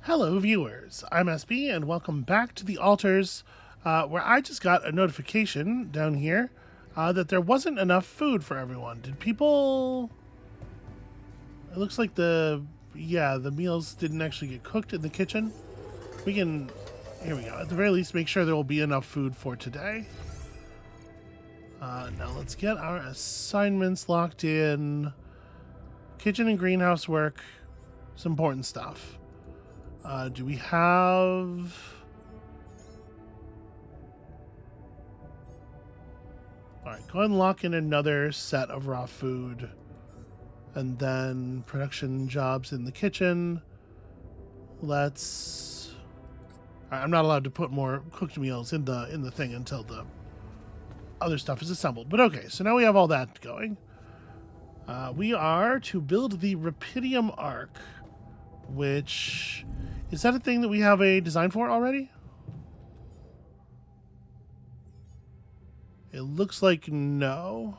Hello, viewers. I'm SB, and welcome back to the Altars, where I just got a notification down here that there wasn't enough food for everyone. Did people? It looks like the meals didn't actually get cooked in the kitchen. We can, here we go. At the very least, make sure there will be enough food for today. Now let's get our assignments locked in. Kitchen and greenhouse work. It's important stuff. Do we have... Alright, go ahead and lock in another set of raw food. And then production jobs in the kitchen. Let's... I'm not allowed to put more cooked meals in the thing until the other stuff is assembled. But okay, so now we have all that going. We are to build the Rapidium Arc, which... Is that a thing that we have a design for already? It looks like no.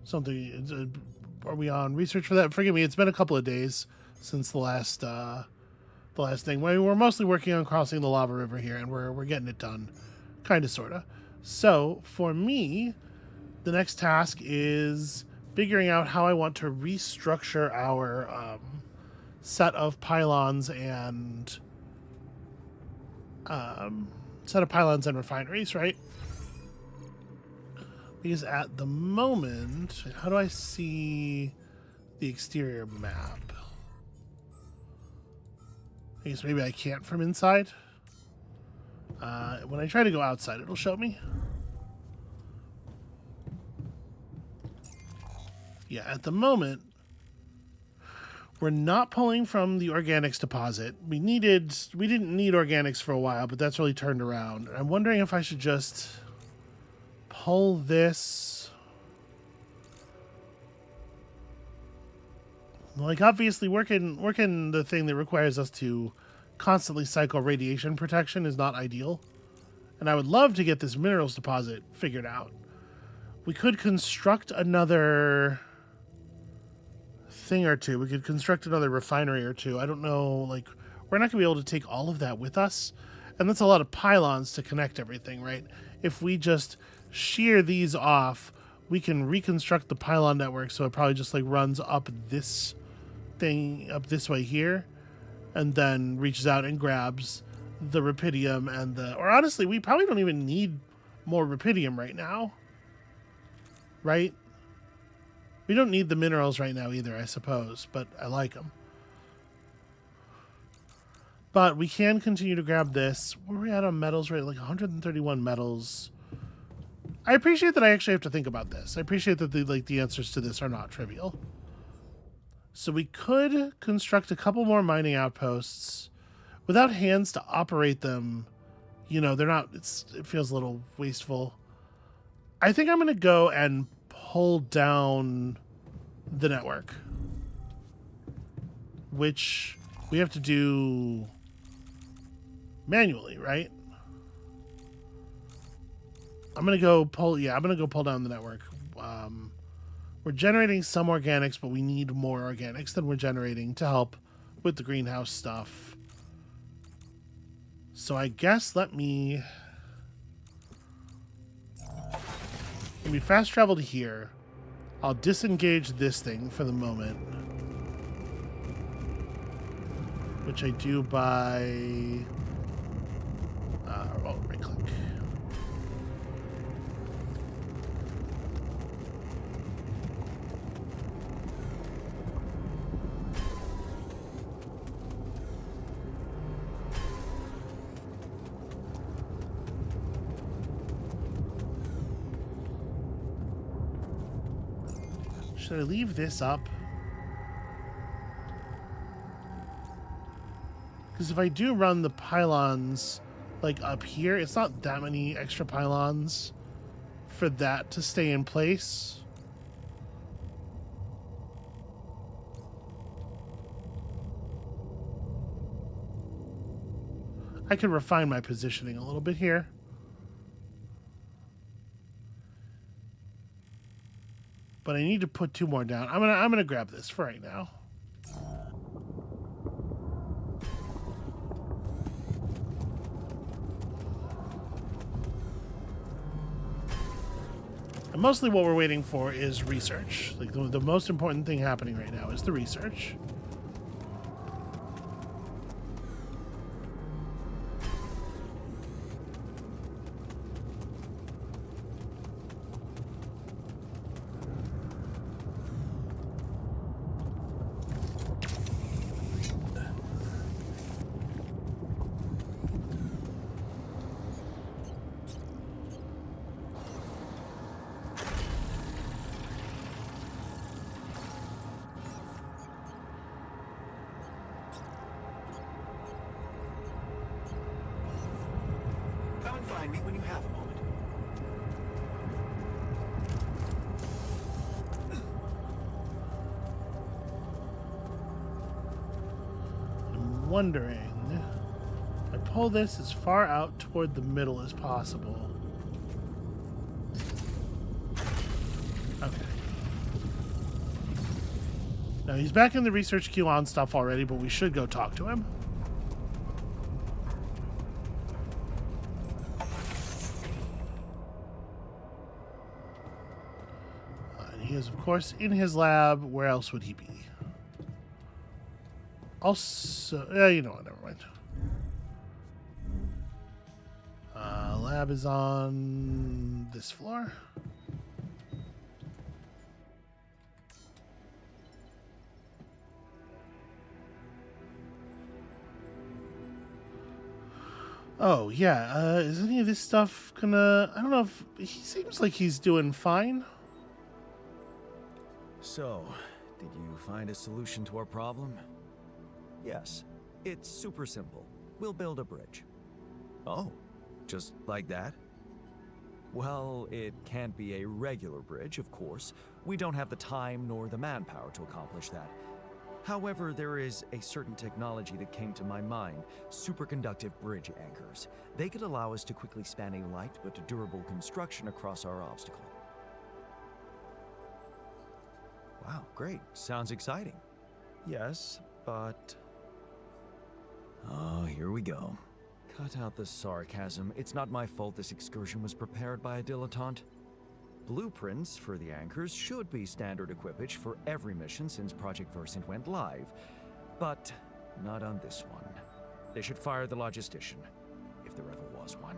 Something. Are we on research for that? Forgive me. It's been a couple of days since the last thing. We're mostly working on crossing the lava river here, and we're getting it done, kind of, sorta. So for me, the next task is figuring out how I want to restructure our set of pylons and refineries, right? Because at the moment, how do I see the exterior map? I guess maybe I can't from inside. When I try to go outside, it'll show me. Yeah, at the moment, we're not pulling from the organics deposit. We didn't need organics for a while, but that's really turned around. I'm wondering if I should just pull this. Like, obviously, working the thing that requires us to constantly cycle radiation protection is not ideal. And I would love to get this minerals deposit figured out. We could construct another thing or two. We could construct another refinery or two. I don't know, like, we're not gonna be able to take all of that with us, and that's a lot of pylons to connect everything, right? If we just shear these off, we can reconstruct the pylon network, so it probably just like runs up this thing up this way here, and then reaches out and grabs the rupidium and or honestly, we probably don't even need more rupidium right now, right? We don't need the minerals right now either, I suppose, but I like them. But we can continue to grab this. Where are we at on metals? Right, like 131 metals. I appreciate that I actually have to think about this. I appreciate that the answers to this are not trivial. So we could construct a couple more mining outposts without hands to operate them. You know, they're not. It feels a little wasteful. I think I'm going to go and pull down the network, which we have to do manually, right? I'm gonna go pull down the network. We're generating some organics, but we need more organics than we're generating to help with the greenhouse stuff. So I guess let me fast travel to here. I'll disengage this thing for the moment, which I do by right click. Should I leave this up? Because if I do run the pylons like up here, it's not that many extra pylons for that to stay in place. I could refine my positioning a little bit here. But I need to put 2 more down. I'm gonna grab this for right now. And mostly what we're waiting for is research. Like, the most important thing happening right now is the research. Find me when you have a moment. I'm wondering if I pull this as far out toward the middle as possible. Okay. Now he's back in the research queue on stuff already, but we should go talk to him. He is, of course, in his lab. Where else would he be? Also, you know what? Never mind. Lab is on this floor. Oh, yeah. Is any of this stuff gonna... I don't know if... He seems like he's doing fine. So, did you find a solution to our problem? Yes. It's super simple. We'll build a bridge. Oh, just like that? Well, it can't be a regular bridge, of course. We don't have the time nor the manpower to accomplish that. However, there is a certain technology that came to my mind, superconductive bridge anchors. They could allow us to quickly span a light but durable construction across our obstacle. Wow, great. Sounds exciting. Yes, but... Oh, here we go. Cut out the sarcasm. It's not my fault this excursion was prepared by a dilettante. Blueprints for the anchors should be standard equipage for every mission since Project Versant went live, but not on this one. They should fire the logistician, if there ever was one.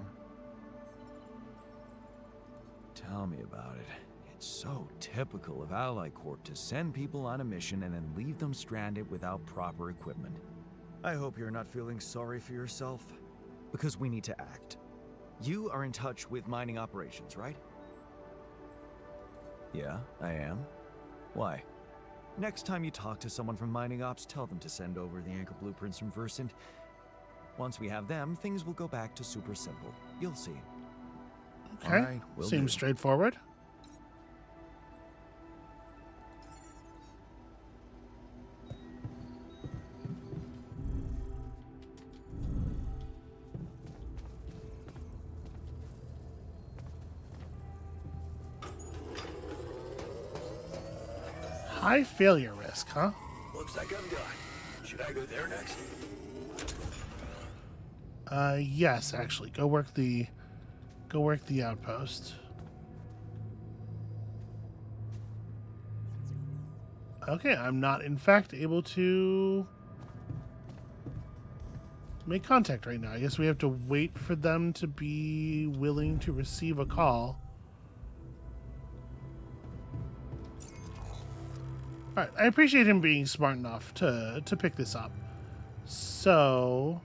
Tell me about it. It's so typical of Ally Corp to send people on a mission and then leave them stranded without proper equipment. I hope you're not feeling sorry for yourself, because we need to act. You are in touch with mining operations, right? Yeah, I am. Why? Next time you talk to someone from mining ops, tell them to send over the anchor blueprints from Versant. Once we have them, things will go back to super simple. You'll see. Okay, all right, seems straightforward. High failure risk, huh? Looks like I'm done. Should I go there next? Yes, actually. Go work the outpost. Okay, I'm not in fact able to make contact right now. I guess we have to wait for them to be willing to receive a call. Alright, I appreciate him being smart enough to pick this up. So...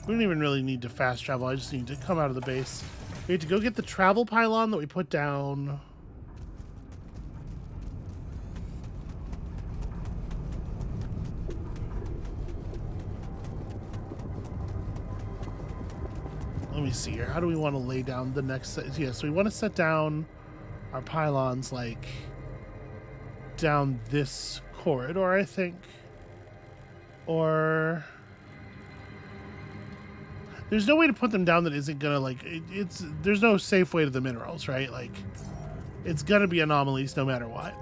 we don't even really need to fast travel. I just need to come out of the base. We have to go get the travel pylon that we put down. Let me see here. How do we want to lay down the next... yeah, so we want to set down our pylons, like... down this corridor, I think. Or... there's no way to put them down that isn't gonna, like... it's there's no safe way to the minerals, right? Like, it's gonna be anomalies no matter what.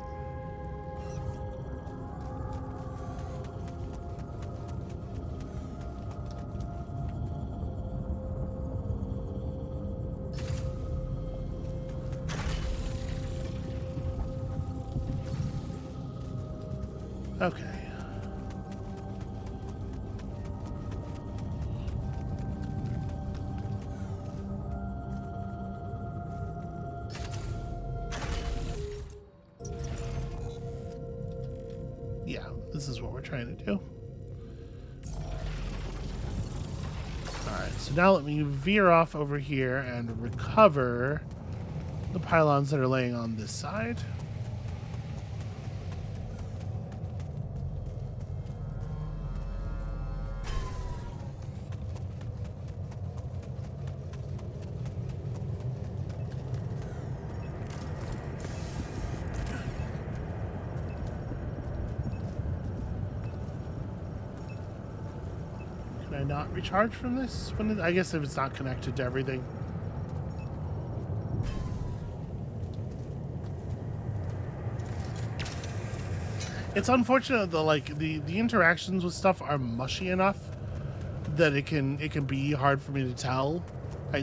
Okay. Yeah, this is what we're trying to do. Alright, so now let me veer off over here and recover the pylons that are laying on this side. Can I not recharge from this? I guess if it's not connected to everything. It's unfortunate that the interactions with stuff are mushy enough that it can be hard for me to tell.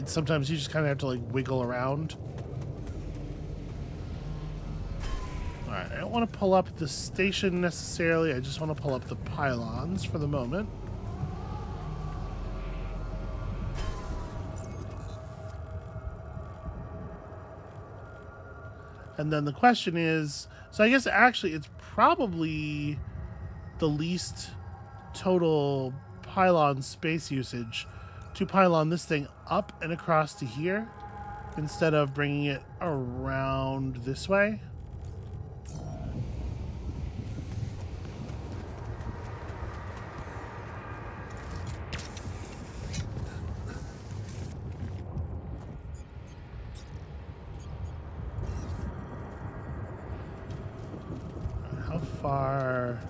Sometimes you just kind of have to like wiggle around. All right, I don't want to pull up the station necessarily. I just want to pull up the pylons for the moment. And then the question is, so I guess actually it's probably the least total pylon space usage to pylon this thing up and across to here instead of bringing it around this way. How far?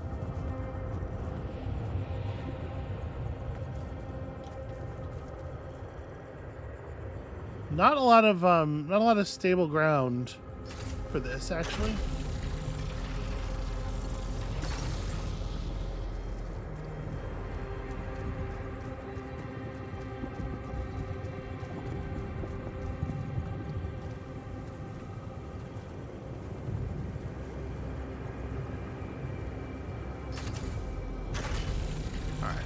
Not a lot of stable ground for this, actually. All right.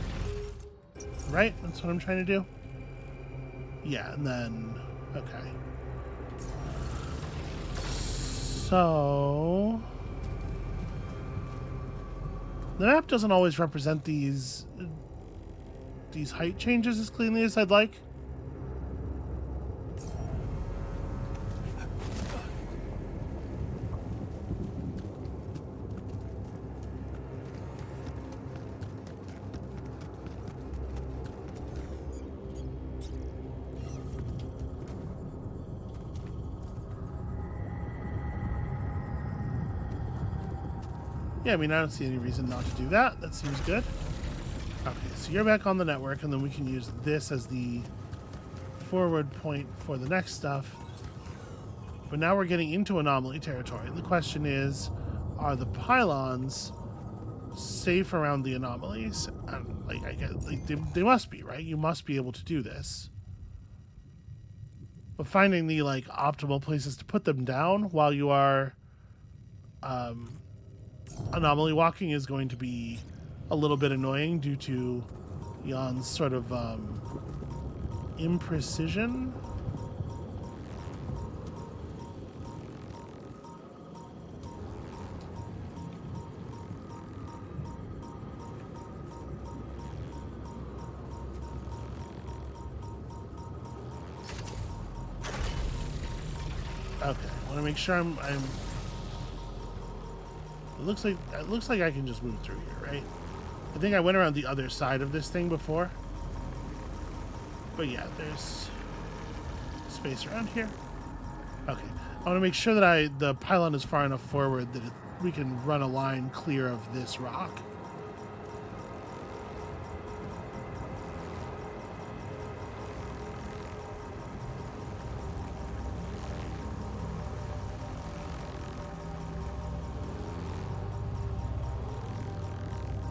Right? That's what I'm trying to do. Yeah, and then okay. So the map doesn't always represent these height changes as cleanly as I'd like. Yeah, I mean, I don't see any reason not to do that. That seems good. Okay, so you're back on the network, and then we can use this as the forward point for the next stuff. But now we're getting into anomaly territory. The question is, are the pylons safe around the anomalies? And, I guess they must be, right? You must be able to do this. But finding the optimal places to put them down while you are anomaly walking is going to be a little bit annoying due to Jan's sort of imprecision. Okay, I want to make sure I'm It looks like I can just move through here, right? I think I went around the other side of this thing before. But yeah, there's space around here. Okay. I want to make sure that the pylon is far enough forward that we can run a line clear of this rock.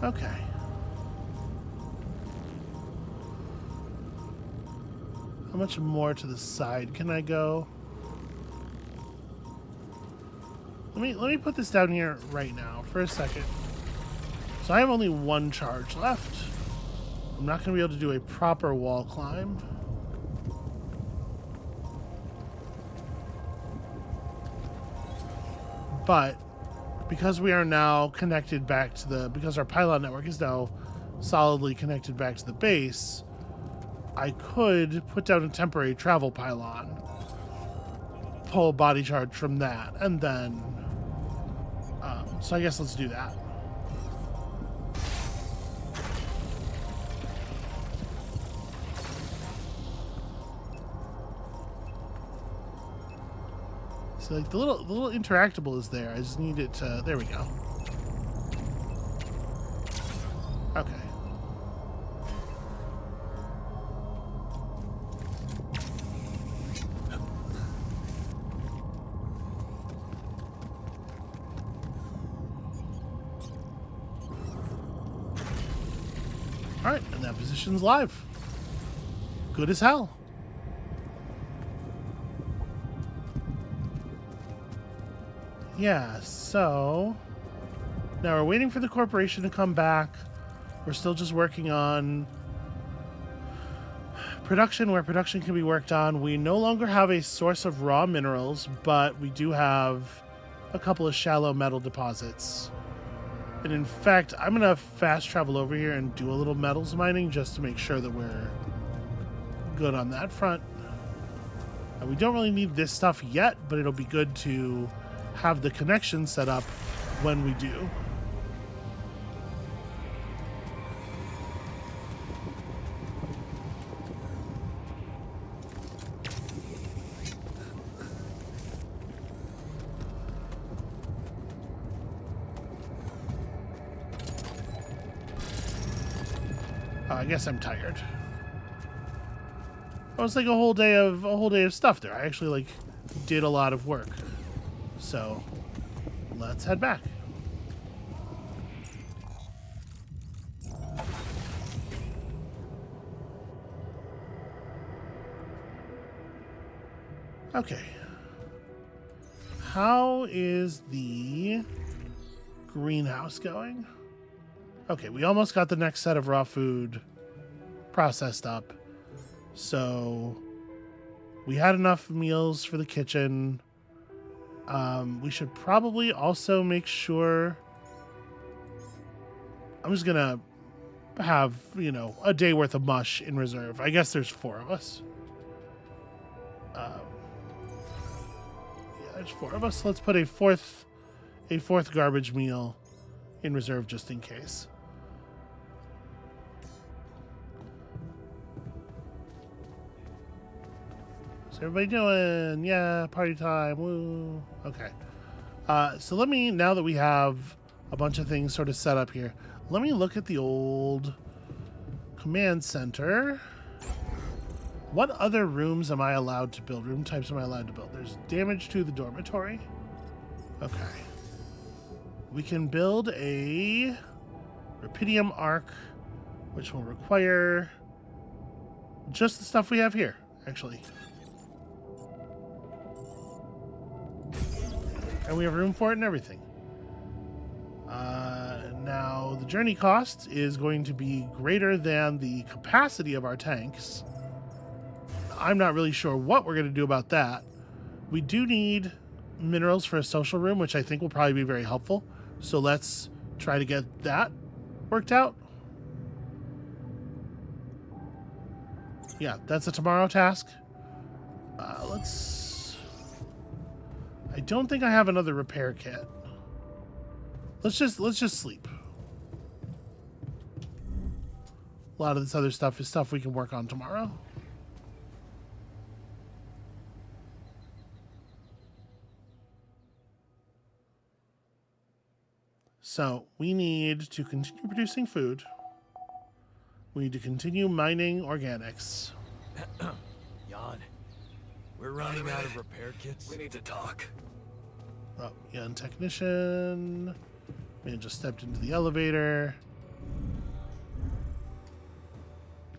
Okay. How much more to the side can I go? Let me put this down here right now for a second. So I have only one charge left. I'm not going to be able to do a proper wall climb. But because we are now connected back to the... because our pylon network is now solidly connected back to the base, I could put down a temporary travel pylon, pull a body charge from that, and then... so I guess let's do that. So like the little interactable is there. I just need it to... there we go. Okay. Alright, and that position's live. Good as hell. Yeah, so now we're waiting for the corporation to come back. We're still just working on production where production can be worked on. We no longer have a source of raw minerals, but we do have a couple of shallow metal deposits. And in fact, I'm going to fast travel over here and do a little metals mining just to make sure that we're good on that front. We don't really need this stuff yet, but it'll be good to have the connection set up when we do. I guess I'm tired. It was like a whole day of stuff there. I actually like did a lot of work. So let's head back. Okay. How is the greenhouse going? Okay, we almost got the next set of raw food processed up. So we had enough meals for the kitchen. We should probably also make sure... I'm just gonna have, you know, a day worth of mush in reserve. I guess there's 4 of us. Yeah, there's 4 of us. Let's put a fourth garbage meal in reserve just in case. What's everybody doing? Yeah, party time. Woo. Okay. So let me, now that we have a bunch of things sort of set up here, let me look at the old command center. What other rooms am I allowed to build? Room types am I allowed to build? There's damage to the dormitory. Okay. We can build a Rapidium arc, which will require just the stuff we have here, actually. And we have room for it and everything. Now, the journey cost is going to be greater than the capacity of our tanks. I'm not really sure what we're going to do about that. We do need minerals for a social room, which I think will probably be very helpful. So let's try to get that worked out. Yeah, that's a tomorrow task. I don't think I have another repair kit. Let's just sleep. A lot of this other stuff is stuff we can work on tomorrow. So we need to continue producing food. We need to continue mining organics. Jan, we're running out of repair kits. We need to talk. Oh, young technician. Man just stepped into the elevator.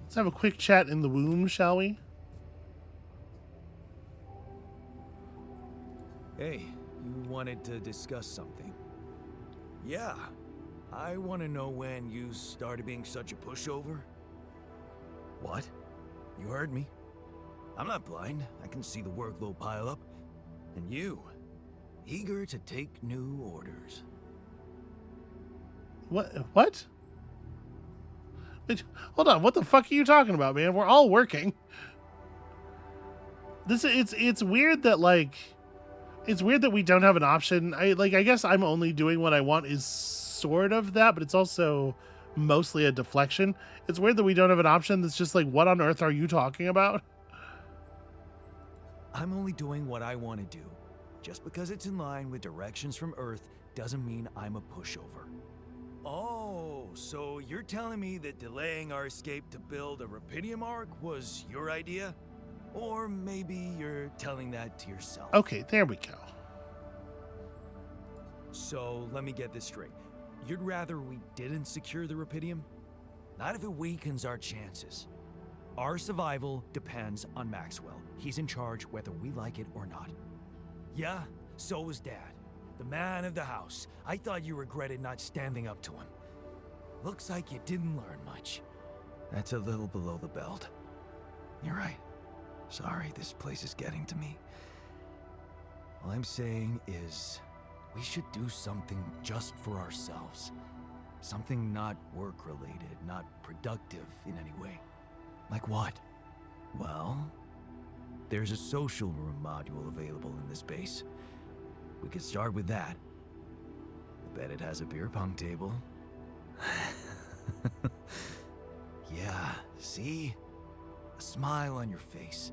Let's have a quick chat in the womb, shall we? Hey, you wanted to discuss something. Yeah, I want to know when you started being such a pushover. What? You heard me. I'm not blind. I can see the workload pile up. And you, eager to take new orders. What? Wait, hold on. What the fuck are you talking about, man? We're all working. It's weird that it's weird that we don't have an option. I guess I'm only doing what I want is sort of that, but it's also mostly a deflection. It's weird that we don't have an option that's just like, what on earth are you talking about? I'm only doing what I want to do. Just because it's in line with directions from Earth doesn't mean I'm a pushover. Oh, so you're telling me that delaying our escape to build a Rapidium arc was your idea? Or maybe you're telling that to yourself. Okay, there we go. So let me get this straight. You'd rather we didn't secure the Rapidium? Not if it weakens our chances. Our survival depends on Maxwell. He's in charge whether we like it or not. Yeah, so was Dad. The man of the house. I thought you regretted not standing up to him. Looks like you didn't learn much. That's a little below the belt. You're right. Sorry, this place is getting to me. All I'm saying is, we should do something just for ourselves. Something not work-related, not productive in any way. Like what? Well, there's a social room module available in this base. We could start with that. I bet it has a beer pong table. Yeah, see? A smile on your face.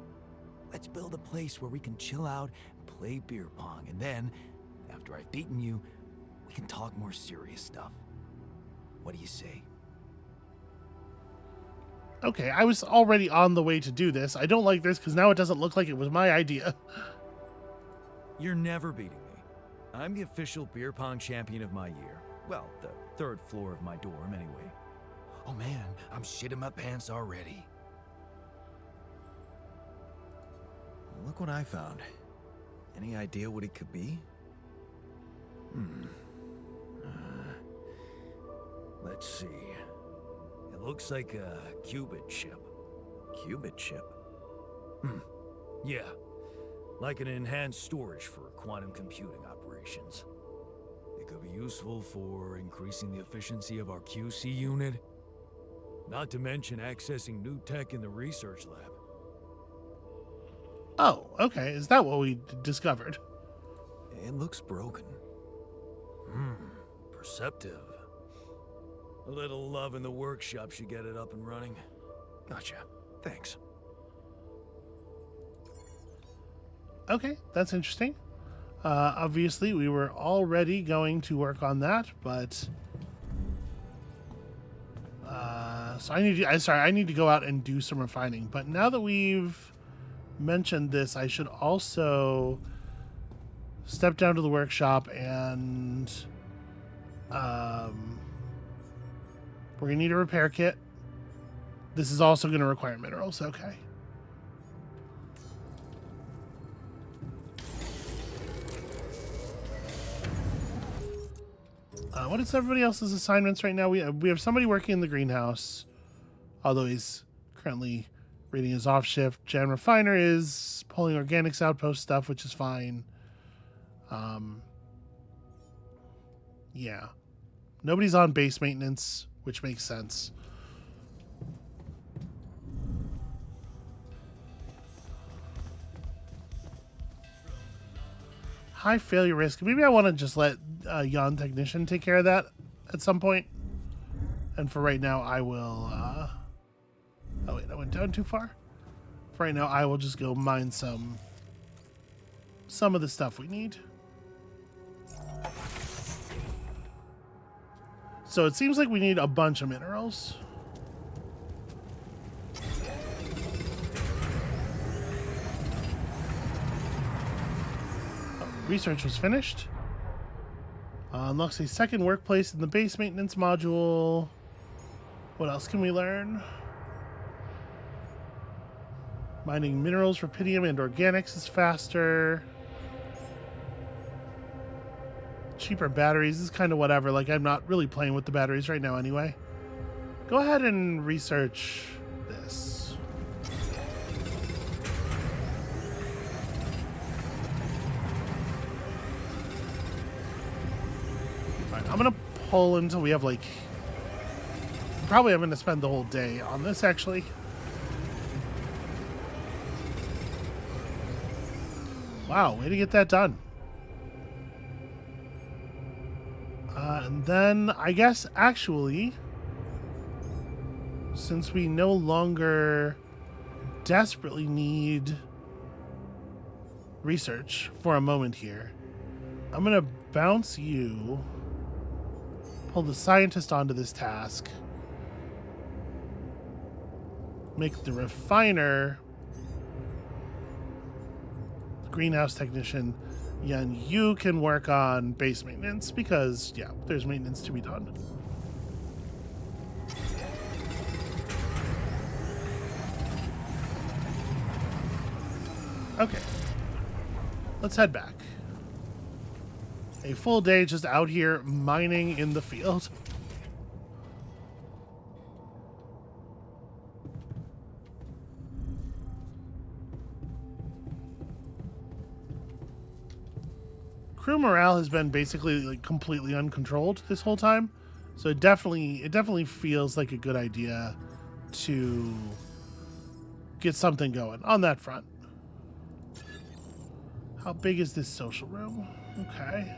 Let's build a place where we can chill out and play beer pong, and then, after I've beaten you, we can talk more serious stuff. What do you say? Okay, I was already on the way to do this. I don't like this because now it doesn't look like it was my idea. You're never beating me. I'm the official beer pong champion of my year. Well, the third floor of my dorm, anyway. Oh man, I'm shitting my pants already. Look what I found. Any idea what it could be? Let's see. It looks like a qubit chip. Qubit chip? Yeah. Like an enhanced storage for quantum computing operations. It could be useful for increasing the efficiency of our QC unit. Not to mention accessing new tech in the research lab. Oh, okay. Is that what we discovered? It looks broken. Perceptive. A little love in the workshop should get it up and running. Gotcha. Thanks. Okay, that's interesting. Obviously, we were already going to work on that, but so I need to go out and do some refining. But now that we've mentioned this, I should also step down to the workshop and we're gonna need a repair kit. This is also gonna require minerals. Okay. What is everybody else's assignments right now? We have somebody working in the greenhouse, although he's currently reading his off shift. Jan Refiner is pulling organics outpost stuff, which is fine. Yeah. Nobody's on base maintenance, which makes sense. High failure risk. Maybe I want to just let Jan Technician take care of that at some point. And for right now, I will... Oh, wait, I went down too far? For right now, I will just go mine some of the stuff we need. So it seems like we need a bunch of minerals. Research was finished. Unlocks a second workplace in the base maintenance module. What else can we learn? Mining minerals, rupidium, and organics is faster. cheaper batteries is kind of whatever. Like, I'm not really playing with the batteries right now anyway. Go ahead and research this. Alright, I'm gonna pull until we have like... Probably I'm gonna spend the whole day on this, actually. Wow, way to get that done. And then, I guess, actually, since we no longer desperately need research for a moment here, I'm going to bounce you, pull the scientist onto this task, make the refiner the greenhouse technician. Yeah, and you can work on base maintenance because, yeah, there's maintenance to be done. Okay. Let's head back. A full day just out here mining in the field. Crew morale has been basically like completely uncontrolled this whole time, so it definitely feels like a good idea to get something going on that front. How big is this social room? Okay.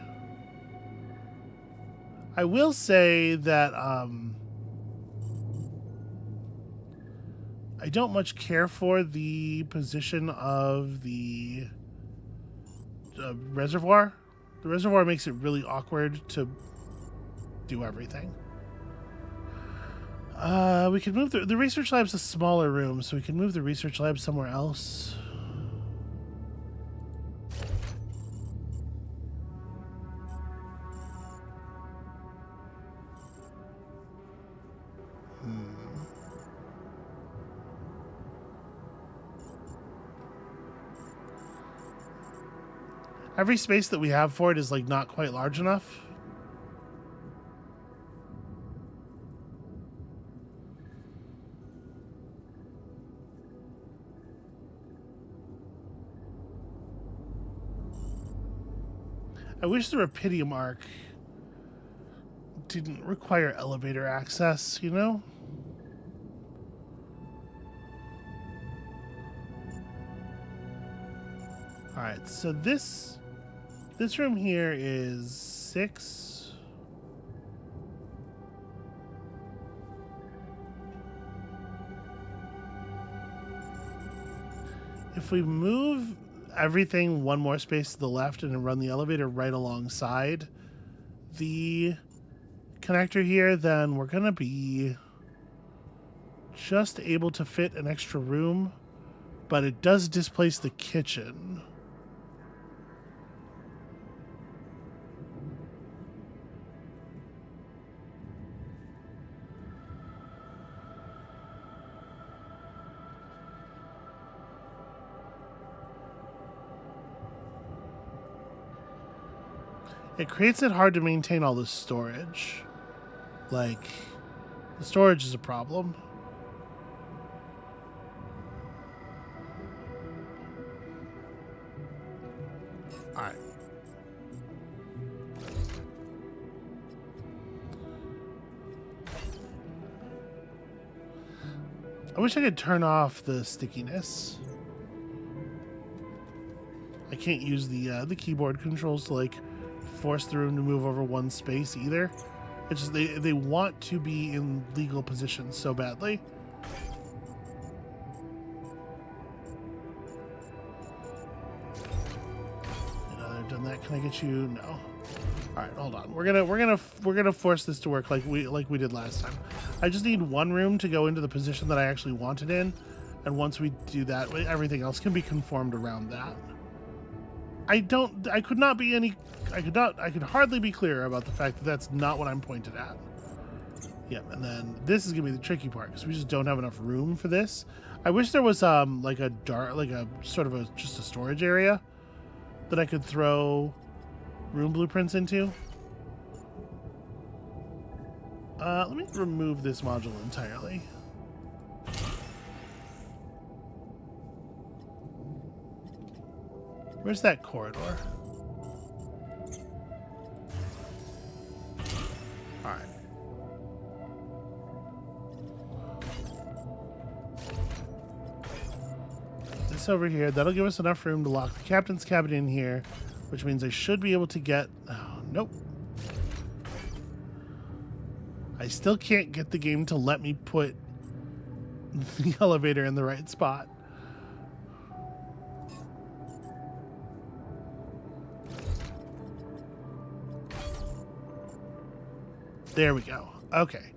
I will say that I don't much care for the position of the reservoir. The reservoir makes it really awkward to do everything. We could move the research lab's a smaller room, so we can move the research lab somewhere else. Every space that we have for it is like not quite large enough. I wish the Rapidium arc didn't require elevator access, you know? Alright, so this room here is 6. If we move everything one more space to the left and run the elevator right alongside the connector here, then we're going to be just able to fit an extra room, but it does displace the kitchen. It creates it hard to maintain all this storage. Like, the storage is a problem. Alright. I wish I could turn off the stickiness. I can't use the keyboard controls to like force the room to move over one space either. It's just they want to be in legal positions so badly. I've done that. Can I get you? No. All right, hold on. We're gonna force this to work like we did last time. I just need one room to go into the position that I actually want it in, and once we do that, everything else can be conformed around that. I could hardly be clearer about the fact that that's not what I'm pointed at. Yep, and then this is gonna be the tricky part because we just don't have enough room for this. I wish there was like a sort of just a storage area that I could throw room blueprints into. Let me remove this module entirely. Where's that corridor? Alright. This over here, that'll give us enough room to lock the captain's cabin in here, which means I should be able to get... Oh, nope. I still can't get the game to let me put the elevator in the right spot. There we go. Okay.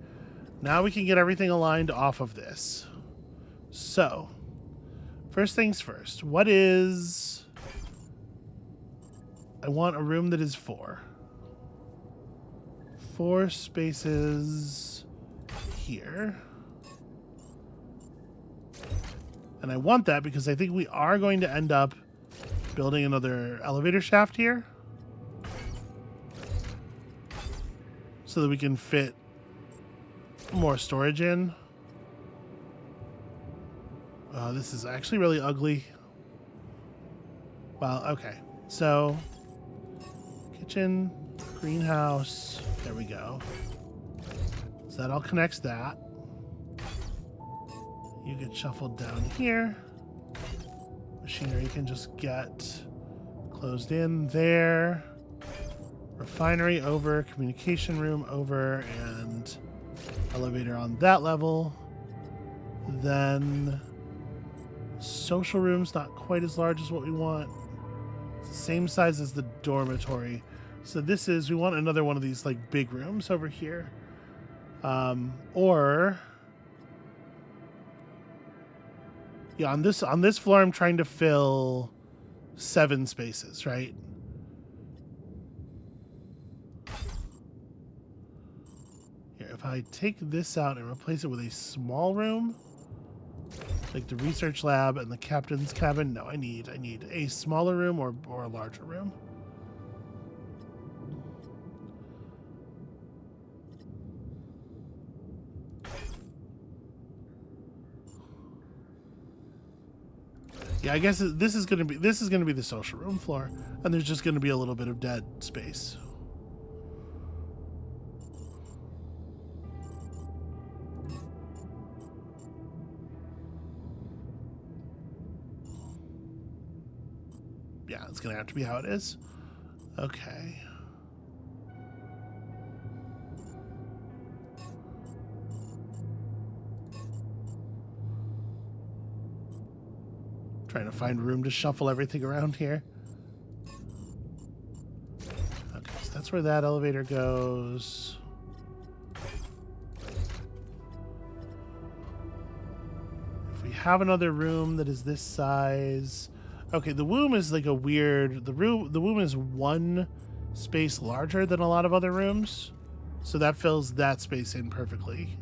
Now we can get everything aligned off of this. So, first things first. What is... I want a room that is 4. 4 spaces here. And I want that because I think we are going to end up building another elevator shaft here. So that we can fit more storage in. This is actually really ugly. Wow, okay. So, kitchen, greenhouse, there we go. So that all connects that. You get shuffled down here. Machinery can just get closed in there. Refinery over, communication room over, and elevator on that level. Then social room's not quite as large as what we want. It's the same size as the dormitory. So this is, we want another one of these like big rooms over here. Or yeah, on this floor I'm trying to fill 7 spaces, right? If I take this out and replace it with a small room, like the research lab and the captain's cabin, no, I need a smaller room or a larger room. Yeah, I guess this is gonna be the social room floor, and there's just gonna be a little bit of dead space. Yeah, it's gonna have to be how it is. Okay. Trying to find room to shuffle everything around here. Okay, so that's where that elevator goes. If we have another room that is this size... Okay, the womb is like a weird... The womb is 1 space larger than a lot of other rooms. So that fills that space in perfectly.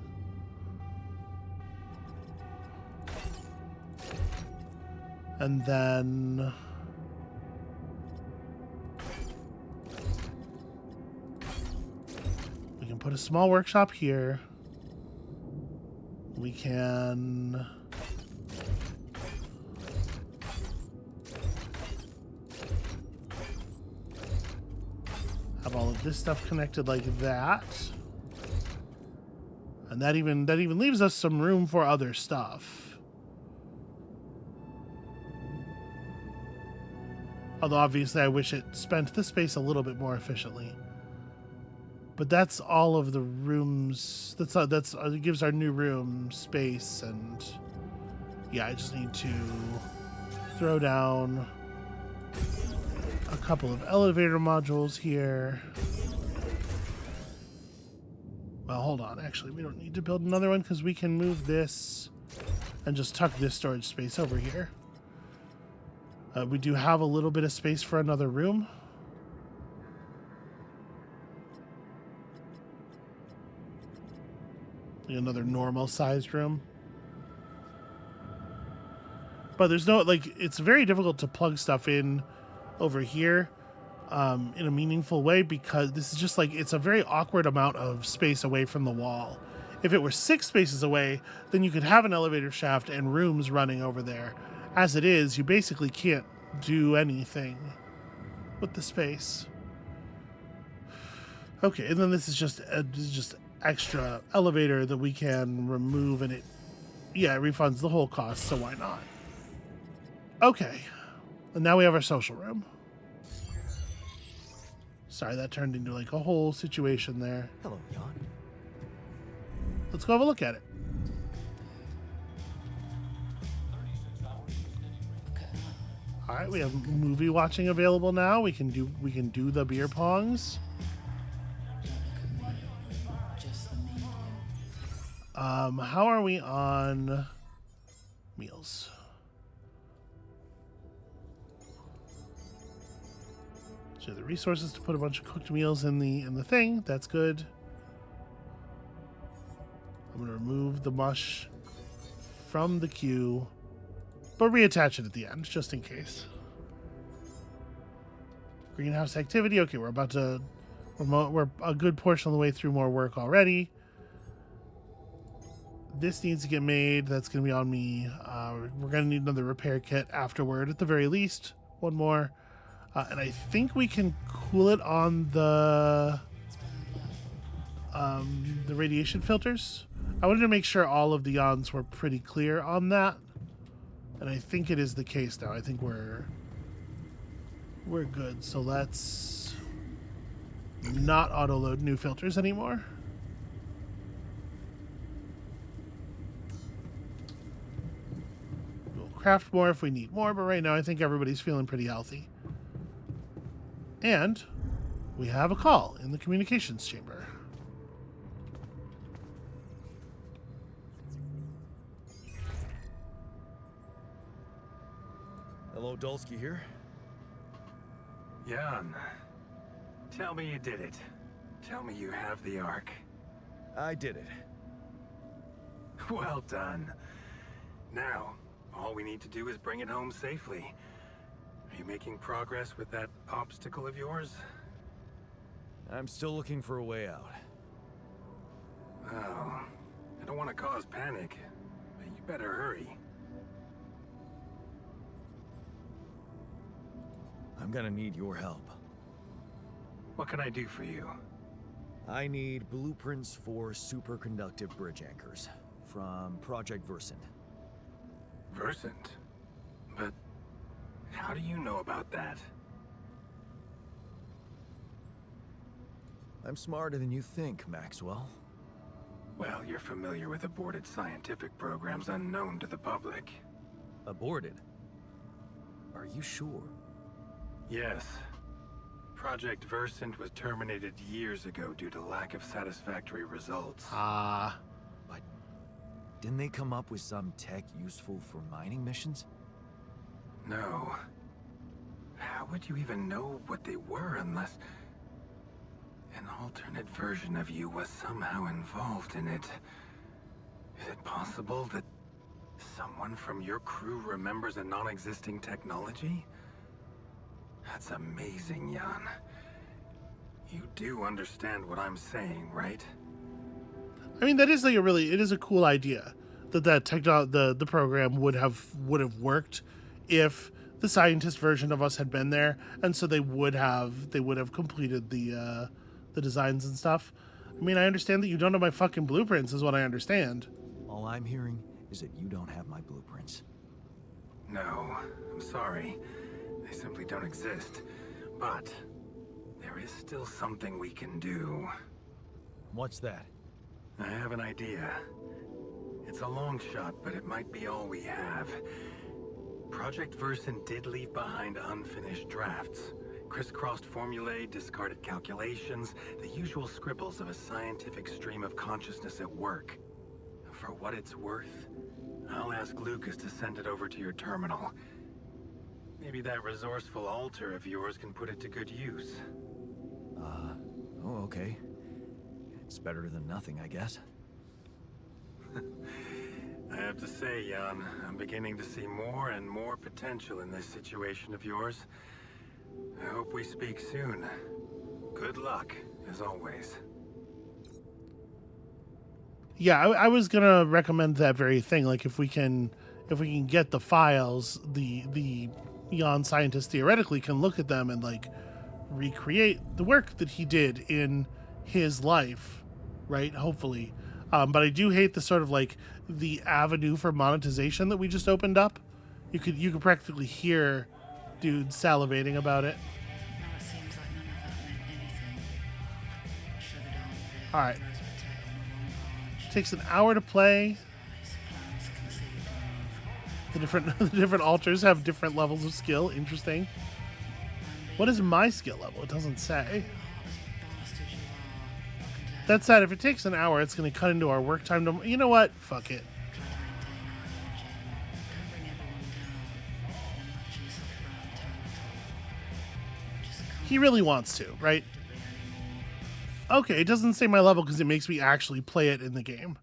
And then... we can put a small workshop here. We can... have all of this stuff connected like that. And that even leaves us some room for other stuff. Although obviously I wish it spent the space a little bit more efficiently. But that's all of the rooms. It gives our new room space, and yeah, I just need to throw down a couple of elevator modules here. Well, hold on. Actually, we don't need to build another one because we can move this and just tuck this storage space over here. We do have a little bit of space for another room. Another normal sized room. But there's no, like, it's very difficult to plug stuff in over here in a meaningful way, because this is just like, it's a very awkward amount of space away from the wall. If it were 6 spaces away, then you could have an elevator shaft and rooms running over there. As it is, you basically can't do anything with the space. Okay, and then this is just extra elevator that we can remove, and it refunds the whole cost, so why not? Okay, and now we have our social room. Sorry, that turned into like a whole situation there. Hello, Jan. Let's go have a look at it. All right, we have movie watching available now. We can do the beer pongs. How are we on meals? So the resources to put a bunch of cooked meals in the thing. That's good. I'm gonna remove the mush from the queue, but reattach it at the end just in case. Greenhouse activity. Okay, we're a good portion of the way through more work already. This needs to get made. That's going to be on me. We're going to need another repair kit afterward, at the very least. One more. And I think we can cool it on the radiation filters. I wanted to make sure all of the yawns were pretty clear on that. And I think it is the case now. I think we're good. So let's not auto-load new filters anymore. Craft more if we need more, but right now I think everybody's feeling pretty healthy. And we have a call in the communications chamber. Hello, Dolski here. Jan, tell me you did it. Tell me you have the Ark. I did it. Well done. Now, all we need to do is bring it home safely. Are you making progress with that obstacle of yours? I'm still looking for a way out. Oh, I don't want to cause panic, but you better hurry. I'm gonna need your help. What can I do for you? I need blueprints for superconductive bridge anchors from Project Versant. Versant? But how do you know about that? I'm smarter than you think, Maxwell. Well, you're familiar with aborted scientific programs unknown to the public. Aborted? Are you sure? Yes. Project Versant was terminated years ago due to lack of satisfactory results. But didn't they come up with some tech useful for mining missions? No. How would you even know what they were unless an alternate version of you was somehow involved in it? Is it possible that someone from your crew remembers a non-existing technology? That's amazing, Jan. You do understand what I'm saying, right? I mean, that is like it is a cool idea that the program would have worked if the scientist version of us had been there, and so they would have completed the designs and stuff. I mean, I understand that you don't have my fucking blueprints, is what I understand. All I'm hearing is that you don't have my blueprints. No, I'm sorry. They simply don't exist. But there is still something we can do. What's that? I have an idea. It's a long shot, but it might be all we have. Project Versant did leave behind unfinished drafts. Crisscrossed formulae, discarded calculations, the usual scribbles of a scientific stream of consciousness at work. For what it's worth, I'll ask Lucas to send it over to your terminal. Maybe that resourceful altar of yours can put it to good use. Oh, okay. It's better than nothing, I guess. I have to say, Jan, I'm beginning to see more and more potential in this situation of yours. I hope we speak soon. Good luck, as always. Yeah, I was gonna recommend that very thing. Like, if we can get the files, the Jan scientist theoretically can look at them and like recreate the work that he did in his life, right? Hopefully. But I do hate the sort of like the avenue for monetization that we just opened up. You could practically hear dude salivating about it. Now it seems like none of that meant anything. Sugared on All right. roast potato on the wrong branch. Takes an hour to play. Plans conceived and The different the different altars have different levels of skill. Interesting. What is my skill level? It doesn't say. bastard you are. That said, if it takes an hour, it's going to cut into our work time. You know what? Fuck it. Try to maintain high energy. Don't bring everyone down. Or match yourself around town at all. Just come He really wants to, right? Okay, it doesn't say my level because it makes me actually play it in the game.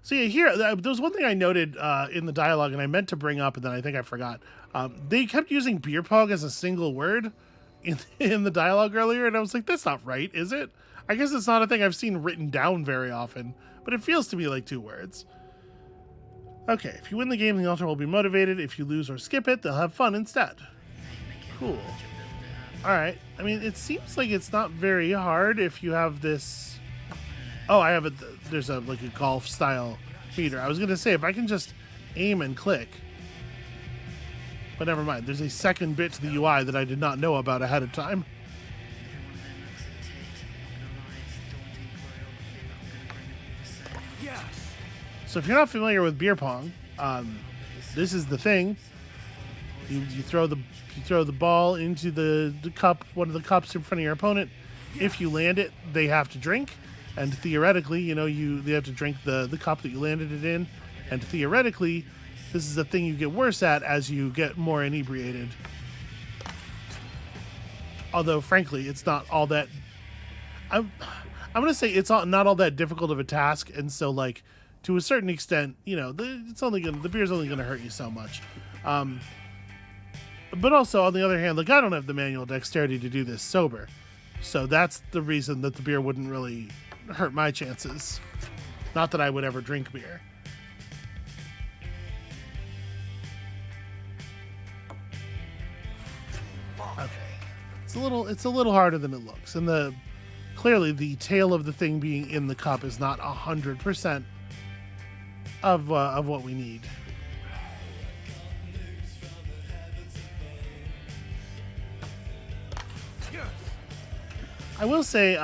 So yeah, here, there was one thing I noted in the dialogue, and I meant to bring up, and then I think I forgot. They kept using beer pong as a single word in the dialogue earlier, and I was like, that's not right, is it? I guess it's not a thing I've seen written down very often, but it feels to me like 2 words. Okay, if you win the game, the altar will be motivated. If you lose or skip it, they'll have fun instead. Cool. Alright, I mean, it seems like it's not very hard if you have this... Oh, I have it. There's a like a golf style meter. I was going to say, if I can just aim and click... But never mind, there's a second bit to the UI that I did not know about ahead of time. So if you're not familiar with beer pong, this is the thing. You throw the ball into the cup, one of the cups in front of your opponent. If you land it, they have to drink, and theoretically, they have to drink the cup that you landed it in, and theoretically, this is the thing you get worse at as you get more inebriated. Although, frankly, it's not all that. I'm gonna say it's not all that difficult of a task, and so like to a certain extent, the beer's only gonna hurt you so much. But also, on the other hand, like I don't have the manual dexterity to do this sober, so that's the reason that the beer wouldn't really hurt my chances. Not that I would ever drink beer. Okay, it's a little harder than it looks, and clearly the tail of the thing being in the cup is not 100% of what we need. I will say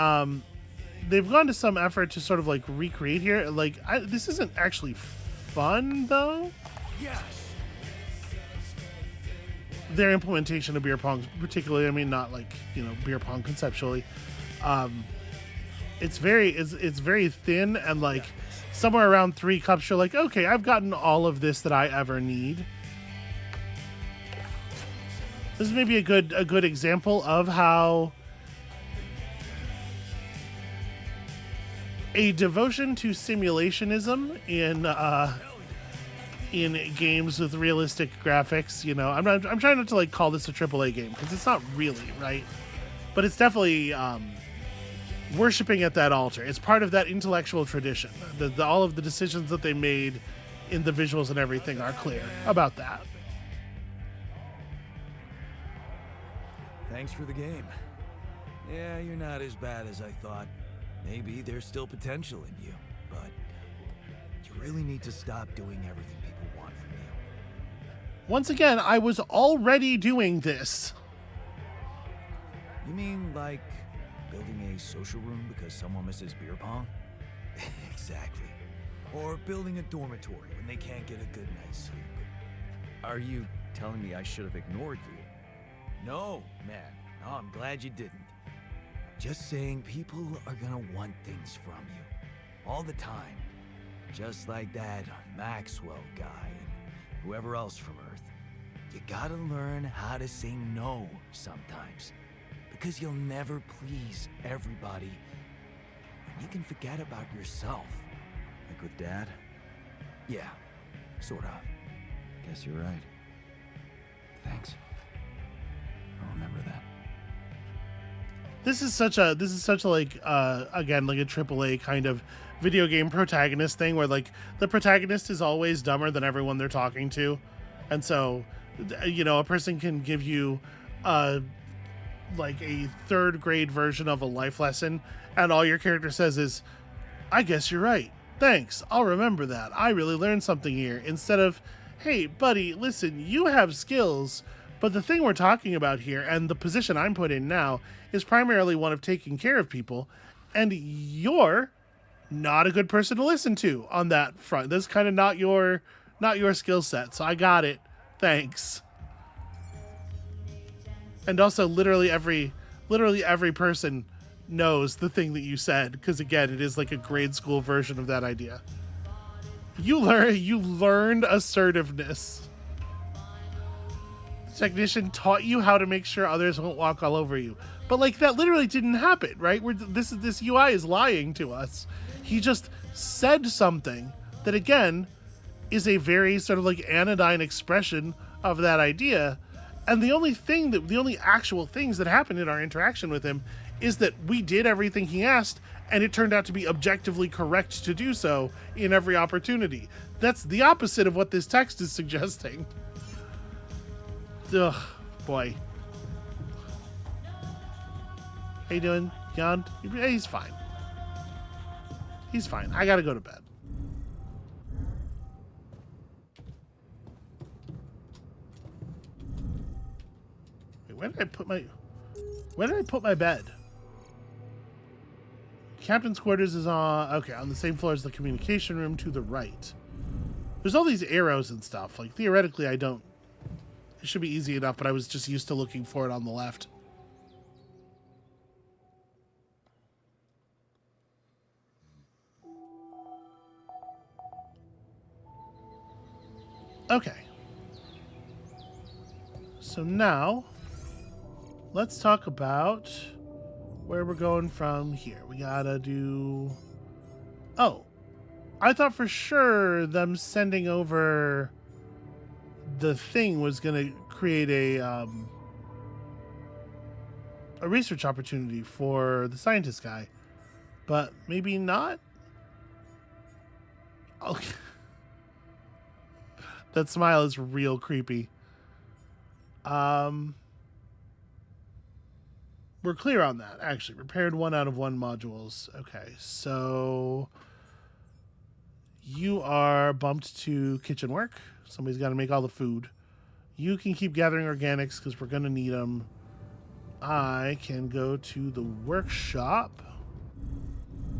they've gone to some effort to sort of like recreate here. Like this isn't actually fun though. Yes. Their implementation of beer pong, particularly, I mean, not like beer pong conceptually. It's very thin, and like somewhere around 3 cups, you're like, okay, I've gotten all of this that I ever need. This is maybe a good example of how a devotion to simulationism in games with realistic graphics, I'm trying not to like call this a AAA game because it's not really, right? But it's definitely worshiping at that altar. It's part of that intellectual tradition. All of the decisions that they made in the visuals and everything are clear about that. Thanks for the game. Yeah, you're not as bad as I thought. Maybe there's still potential in you, but you really need to stop doing everything people want from you. Once again, I was already doing this. You mean like building a social room because someone misses beer pong? Exactly. Or building a dormitory when they can't get a good night's sleep. Are you telling me I should have ignored you? No, man. No, I'm glad you didn't. Just saying people are gonna want things from you. All the time. Just like that Maxwell guy and whoever else from Earth. You gotta learn how to say no sometimes. Because you'll never please everybody. And you can forget about yourself. Like with Dad? Yeah, sort of. Guess you're right. Thanks. I'll remember that. This is such a like again like a AAA kind of video game protagonist thing where like the protagonist is always dumber than everyone they're talking to, and so a person can give you like a third grade version of a life lesson, and all your character says is, "I guess you're right. Thanks. I'll remember that. I really learned something here." Instead of, "Hey, buddy, listen, you have skills, but the thing we're talking about here and the position I'm put in now is primarily one of taking care of people, and you're not a good person to listen to on that front. That's kind of not your skill set. So I got it. Thanks." And also literally every person knows the thing that you said, because again, it is like a grade school version of that idea. You learned assertiveness. The technician taught you how to make sure others won't walk all over you. But like that literally didn't happen, right? This UI is lying to us. He just said something that again is a very sort of like anodyne expression of that idea. And the only actual things that happened in our interaction with him is that we did everything he asked, and it turned out to be objectively correct to do so in every opportunity. That's the opposite of what this text is suggesting. Ugh, boy. How you doing, Jan? He's fine. He's fine. I gotta go to bed. Wait, where did I put my bed? Captain's quarters is on the same floor as the communication room to the right. There's all these arrows and stuff. Like, theoretically, it should be easy enough, but I was just used to looking for it on the left. Okay. So now, let's talk about where we're going from here. We gotta do... Oh. I thought for sure them sending over the thing was gonna create a research opportunity for the scientist guy. But maybe not? Okay. That smile is real creepy. We're clear on that, actually. Repaired 1 out of 1 modules. Okay, so you are bumped to kitchen work. Somebody's got to make all the food. You can keep gathering organics because we're going to need them. I can go to the workshop,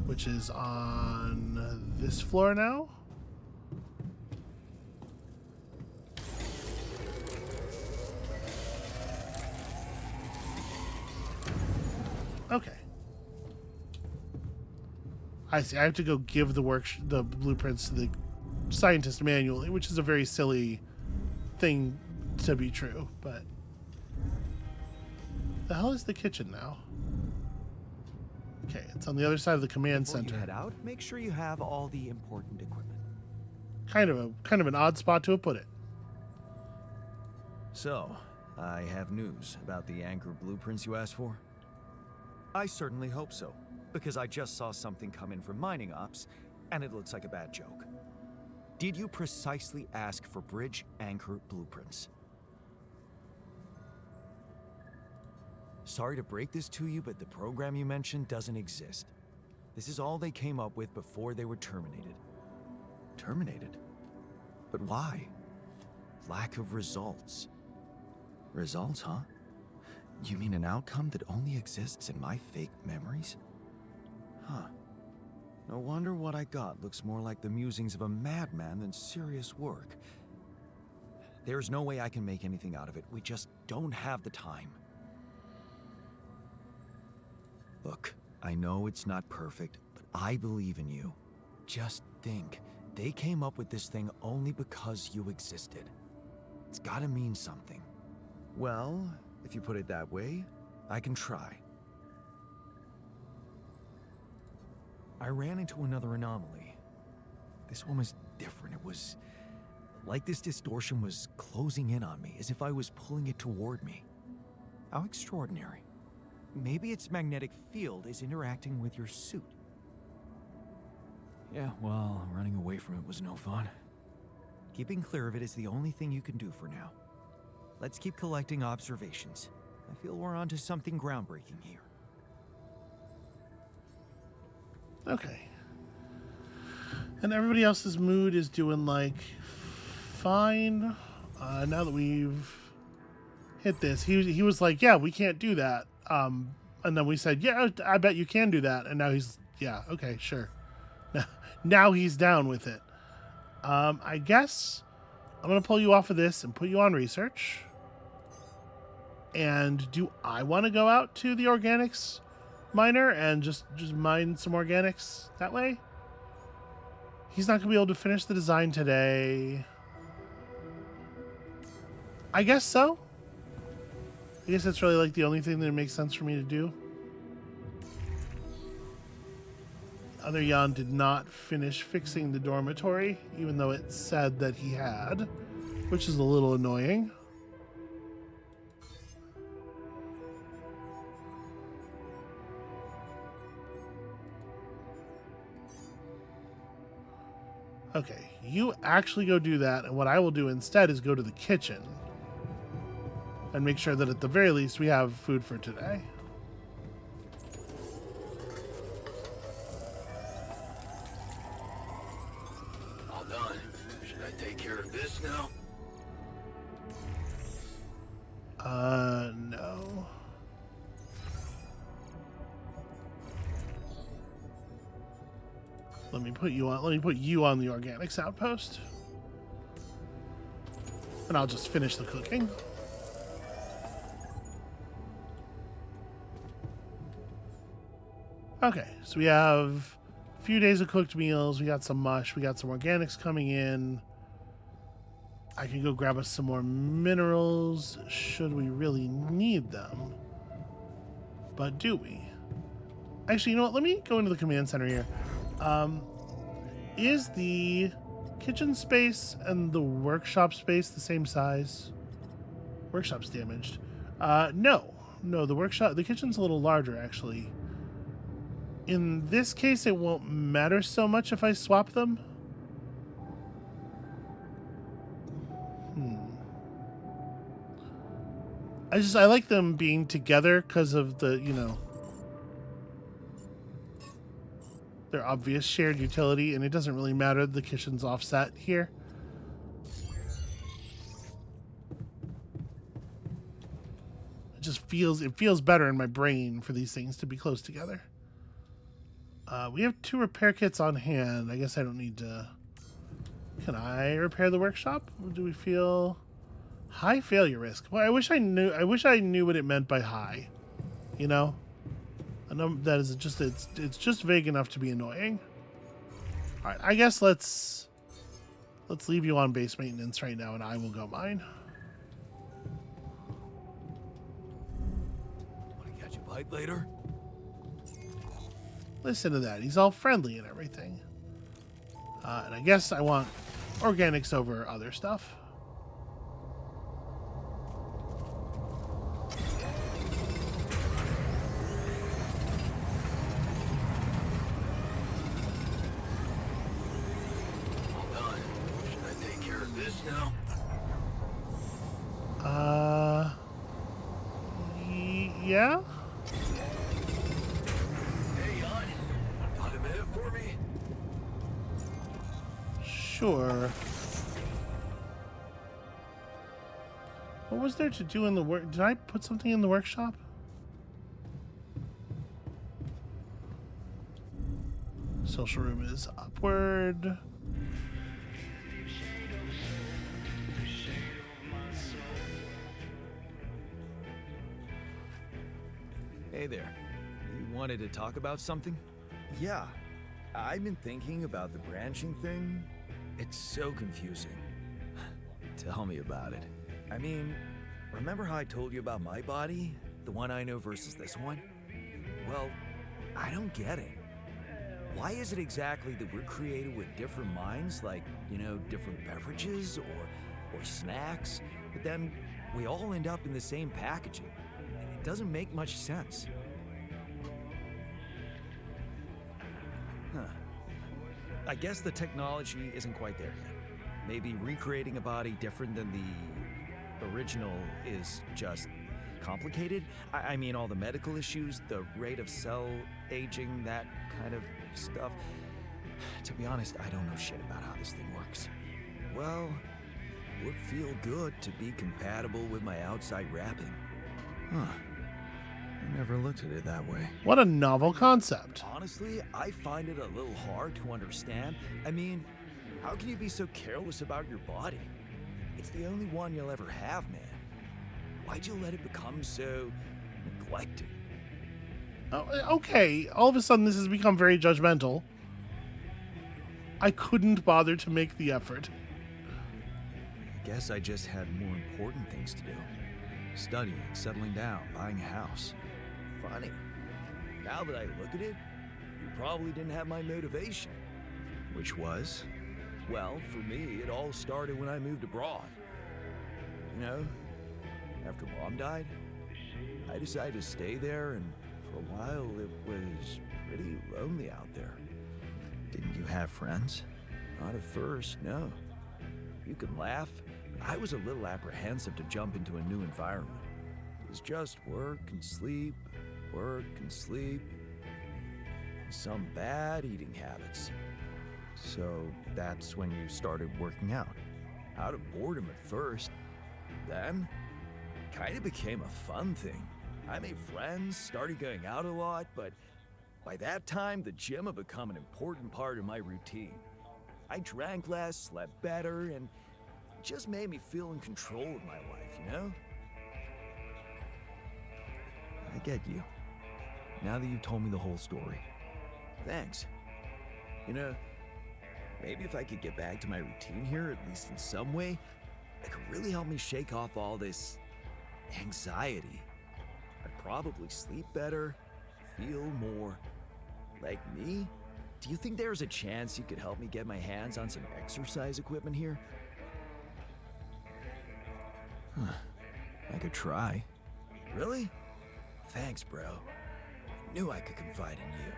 which is on this floor now. Okay. I see. I have to go give the blueprints to the scientist manually, which is a very silly thing to be true, but the hell is the kitchen now? Okay, it's on the other side of the command Before center. you head out, make sure you have all the important equipment. Kind of an odd spot to have put it. So, I have news about the anchor blueprints you asked for. I certainly hope so, because I just saw something come in from mining ops, and it looks like a bad joke. Did you precisely ask for bridge anchor blueprints? Sorry to break this to you, but the program you mentioned doesn't exist. This is all they came up with before they were terminated. Terminated? But why? Lack of results. Results, huh? You mean an outcome that only exists in my fake memories? Huh. No wonder what I got looks more like the musings of a madman than serious work. There's no way I can make anything out of it. We just don't have the time. Look, I know it's not perfect, but I believe in you. Just think, they came up with this thing only because you existed. It's gotta mean something. Well, if you put it that way, I can try. I ran into another anomaly. This one was different. It was like this distortion was closing in on me, as if I was pulling it toward me. How extraordinary. Maybe its magnetic field is interacting with your suit. Yeah, well, running away from it was no fun. Keeping clear of it is the only thing you can do for now. Let's keep collecting observations. I feel we're onto something groundbreaking here. Okay. And everybody else's mood is doing, like, fine. Now that we've hit this, he was like, yeah, we can't do that. And then we said, yeah, I bet you can do that. And now he's, yeah, okay, sure. Now he's down with it. I guess I'm going to pull you off of this and put you on research. And do I want to go out to the organics miner and just mine some organics that way? He's not going to be able to finish the design today. I guess so. I guess that's really like the only thing that makes sense for me to do. Other Jan did not finish fixing the dormitory, even though it said that he had, which is a little annoying. Okay, you actually go do that, and what I will do instead is go to the kitchen and make sure that at the very least we have food for today. All done. Should I take care of this now? No. Let me put you on the organics outpost. And I'll just finish the cooking. Okay, so we have a few days of cooked meals. We got some mush. We got some organics coming in. I can go grab us some more minerals should we really need them. But do we? Actually, you know what? Let me go into the command center here. Is the kitchen space and the workshop space the same size? Workshop's damaged. No, the kitchen's a little larger, actually. In this case, it won't matter so much if I swap them. I like them being together because of the, their obvious shared utility, and it doesn't really matter the kitchen's offset here. It feels better in my brain for these things to be close together. We have 2 repair kits on hand. I guess I don't need to... Can I repair the workshop? Do we feel... High failure risk? Well, I wish I knew what it meant by high. I know that is just... It's just vague enough to be annoying. Alright, I guess let's leave you on base maintenance right now, and I will go mine. Want to catch a bite later? Listen to that. He's all friendly and everything. And I guess I want organics over other stuff. All done. Should I take care of this now? Yeah? Sure. What was there to do in the work? Did I put something in the workshop? Social room is upward. Hey there. You wanted to talk about something? Yeah. I've been thinking about the branching thing. It's so confusing. Tell me about it. I mean, remember how I told you about my body? The one I know versus this one? Well, I don't get it. Why is it exactly that we're created with different minds, like, different beverages or snacks, but then we all end up in the same packaging? doesn't make much sense. Huh. I guess the technology isn't quite there yet. Maybe recreating a body different than the original is just complicated. I mean, all the medical issues, the rate of cell aging, that kind of stuff. To be honest, I don't know shit about how this thing works. Well, it would feel good to be compatible with my outside wrapping. Huh. I never looked at it that way. What a novel concept. Honestly, I find it a little hard to understand. I mean, how can you be so careless about your body? It's the only one you'll ever have, man. Why'd you let it become so neglected? Oh, okay, all of a sudden this has become very judgmental. I couldn't bother to make the effort. I guess I just had more important things to do. Studying, settling down, buying a house. Funny. Now that I look at it, you probably didn't have my motivation. Which was? Well, for me, it all started when I moved abroad. You know, after Mom died, I decided to stay there, and for a while it was pretty lonely out there. Didn't you have friends? Not at first, no. You can laugh. I was a little apprehensive to jump into a new environment. It was just work and sleep, some bad eating habits. So that's when you started working out. Out of boredom at first. Then, kind of became a fun thing. I made friends, started going out a lot, but by that time, the gym had become an important part of my routine. I drank less, slept better, and it just made me feel in control of my life, you know? I get you. Now that you've told me the whole story. Thanks. You know, maybe if I could get back to my routine here, at least in some way, it could really help me shake off all this anxiety. I'd probably sleep better, feel more like me. Do you think there's a chance you could help me get my hands on some exercise equipment here? I could try. Really? Thanks, bro. I knew I could confide in you.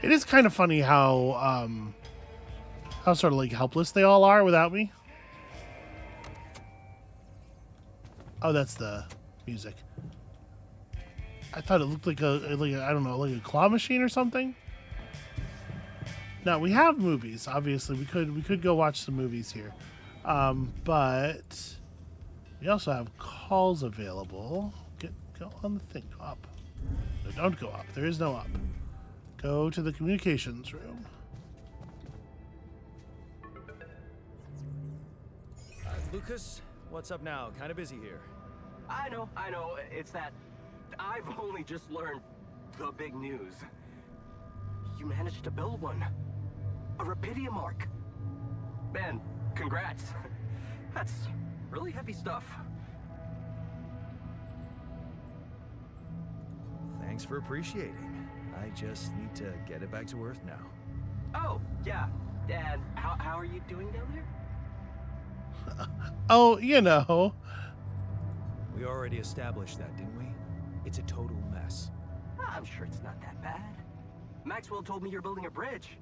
It is kind of funny how sort of like helpless they all are without me. Oh, that's the music. I thought it looked like I don't know, like a claw machine or something. Now we have movies. Obviously, we could go watch some movies here, but we also have calls available. Go on the thing. Go up. No, don't go up. There is no up. Go to the communications room. Lucas, what's up now? Kind of busy here. I know. It's that I've only just learned the big news. You managed to build one. A Rapidium arc. Man, congrats. That's really heavy stuff. Thanks for appreciating. I just need to get it back to Earth now. Oh, yeah. And how are you doing down there? Oh, you know. We already established that, didn't we? It's a total mess. I'm sure it's not that bad. Maxwell told me you're building a bridge.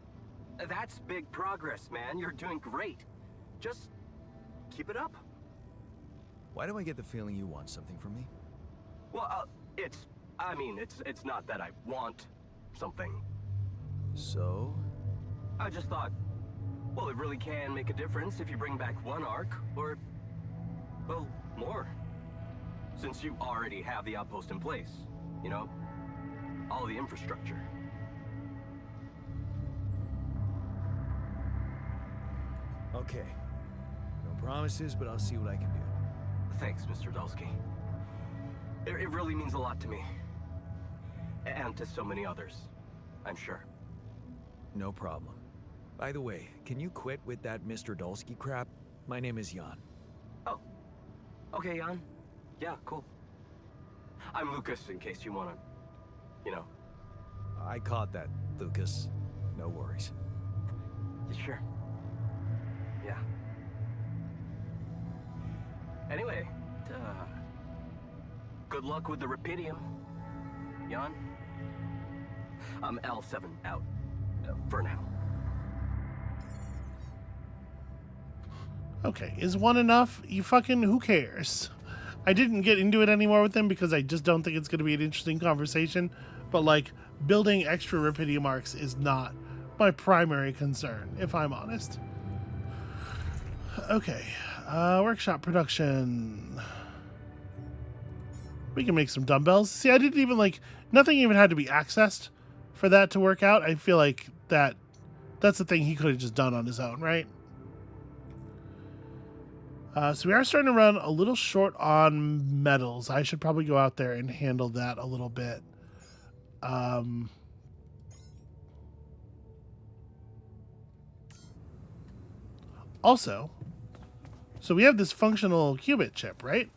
That's big progress, man. You're doing great. Just keep it up. Why do I get the feeling you want something from me? Well, it's not that I want something. So? I just thought, well, it really can make a difference if you bring back one arc, or, well, more. Since you already have the outpost in place, you know? All the infrastructure. Okay. No promises, but I'll see what I can do. Thanks, Mr. Dolski. It really means a lot to me. And to so many others, I'm sure. No problem. By the way, can you quit with that Mr. Dolski crap? My name is Jan. Oh. Okay, Jan. Yeah, cool. I'm Lucas, in case you wanna, you know. I caught that, Lucas. No worries. You sure? Yeah. Anyway, Good luck with the Rapidium, Jan. I'm L7 out. For now. Okay, is one enough? You fucking, who cares? I didn't get into it anymore with them because I just don't think it's going to be an interesting conversation. But, like, building extra Rapidium arcs is not my primary concern, if I'm honest. Okay, workshop production. We can make some dumbbells. See, I didn't even, like, nothing even had to be accessed for that to work out. I feel like that's the thing he could have just done on his own, right? So we are starting to run a little short on metals. I should probably go out there and handle that a little bit. Also, so we have this functional qubit chip, right?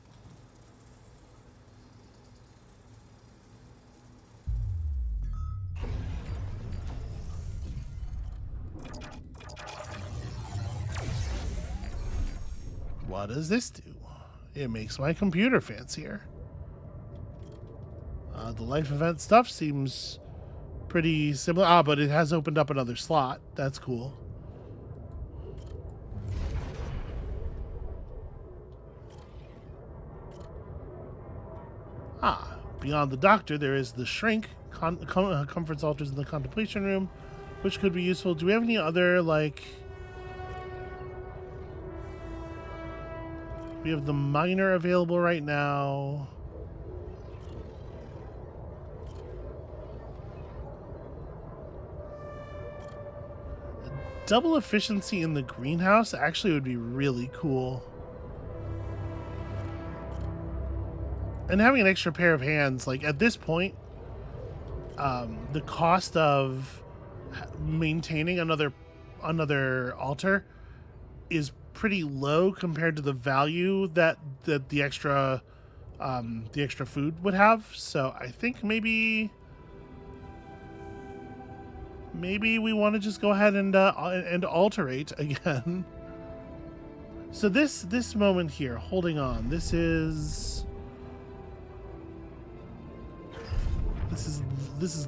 What does this do? It makes my computer fancier. The life event stuff seems pretty similar. But it has opened up another slot. That's cool. Beyond the doctor, there is the shrink, comforts altars in the contemplation room, which could be useful. Do we have any other, like... We have the miner available right now. Double efficiency in the greenhouse actually would be really cool. And having an extra pair of hands, like at this point, the cost of maintaining another altar is pretty low compared to the value that the extra food would have. So I think maybe we want to just go ahead and alterate again. So this moment here, holding on. This is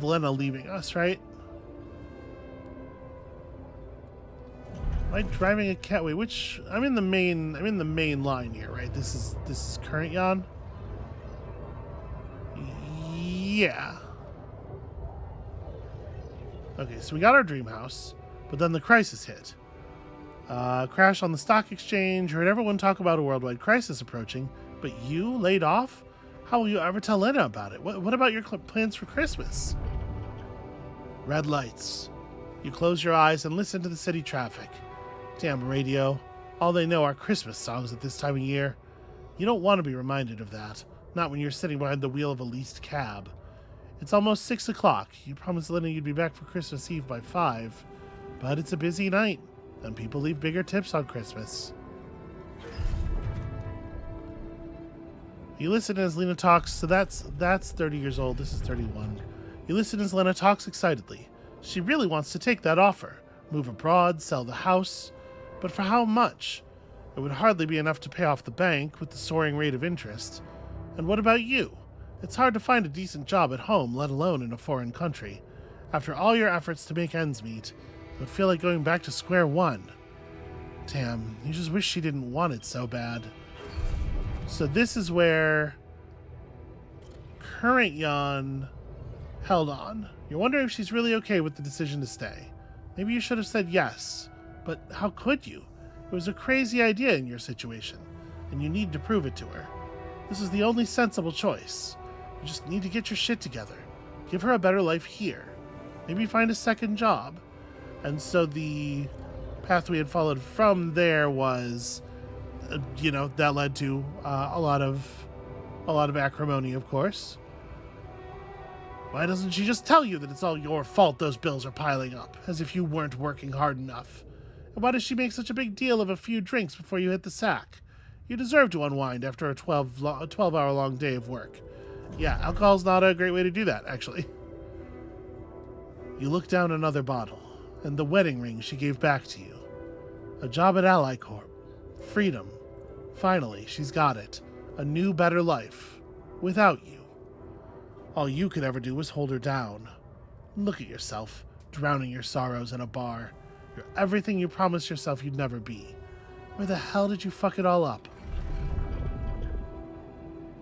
Lena leaving us, right? Am I driving a cat? Wait, which? I'm in the main line here, right? This is current Jan. Yeah. Okay, so we got our dream house, but then the crisis hit. Crash on the stock exchange. Heard everyone talk about a worldwide crisis approaching, but you laid off? How will you ever tell Lena about it? What about your plans for Christmas? Red lights. You close your eyes and listen to the city traffic. Damn radio. All they know are Christmas songs at this time of year. You don't want to be reminded of that. Not when you're sitting behind the wheel of a leased cab. It's almost 6 o'clock. You promised Lena you'd be back for Christmas Eve by 5. But it's a busy night, and people leave bigger tips on Christmas. You listen as Lena talks, so that's 30 years old, this is 31. You listen as Lena talks excitedly. She really wants to take that offer. Move abroad, sell the house. But for how much? It would hardly be enough to pay off the bank with the soaring rate of interest. And what about you? It's hard to find a decent job at home, let alone in a foreign country. After all your efforts to make ends meet, it would feel like going back to square one. Damn, you just wish she didn't want it so bad. So this is where current Jan held on. You're wondering if she's really okay with the decision to stay. Maybe you should have said yes, but how could you? It was a crazy idea in your situation, and you need to prove it to her. This is the only sensible choice. You just need to get your shit together. Give her a better life here. Maybe find a second job. And so the path we had followed from there was, that led to a lot of acrimony, of course. Why doesn't she just tell you that it's all your fault those bills are piling up, as if you weren't working hard enough? And why does she make such a big deal of a few drinks before you hit the sack? You deserve to unwind after a 12-hour-long day of work. Yeah, alcohol's not a great way to do that, actually. You look down another bottle, and the wedding ring she gave back to you. A job at Ally Corp. Freedom. Finally, she's got it. A new, better life. Without you. All you could ever do was hold her down. Look at yourself, drowning your sorrows in a bar. You're everything you promised yourself you'd never be. Where the hell did you fuck it all up?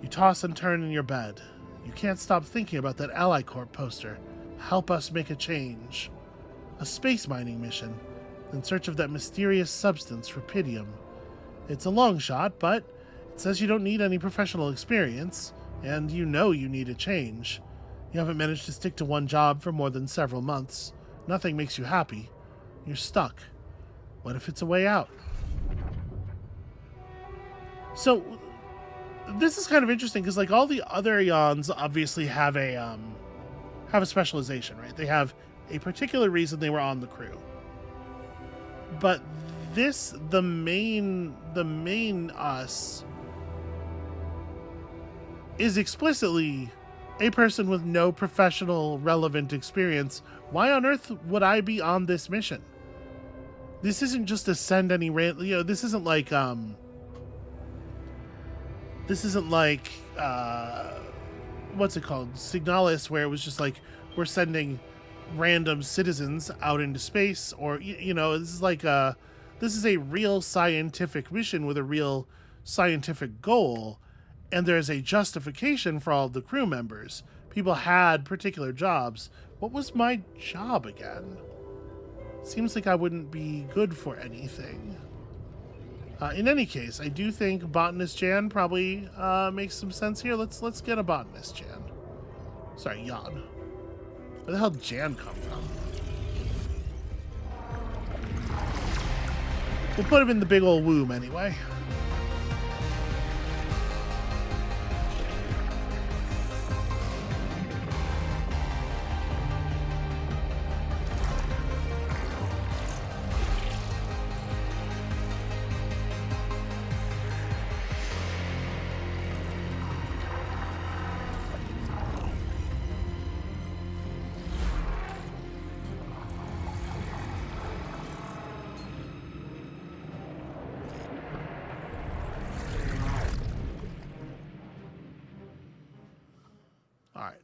You toss and turn in your bed. You can't stop thinking about that Ally Corp poster. Help us make a change. A space mining mission, in search of that mysterious substance, rupidium. It's a long shot, but it says you don't need any professional experience, and you know you need a change. You haven't managed to stick to one job for more than several months. Nothing makes you happy. You're stuck. What if it's a way out? So, this is kind of interesting because, like, all the other Jans obviously have a specialization, right? They have a particular reason they were on the crew. But this, the main us, is explicitly a person with no professional relevant experience. Why on earth would I be on this mission? This isn't just to send any this isn't like what's it called? Signalis, where it was just like we're sending random citizens out into space, or this is like this is a real scientific mission with a real scientific goal. And there's a justification for all of the crew members. People had particular jobs. What was my job again? Seems like I wouldn't be good for anything. In any case, I do think Botanist Jan probably makes some sense here. Let's get a Botanist Jan. Sorry, Jan. Where the hell did Jan come from? We'll put him in the big old womb anyway.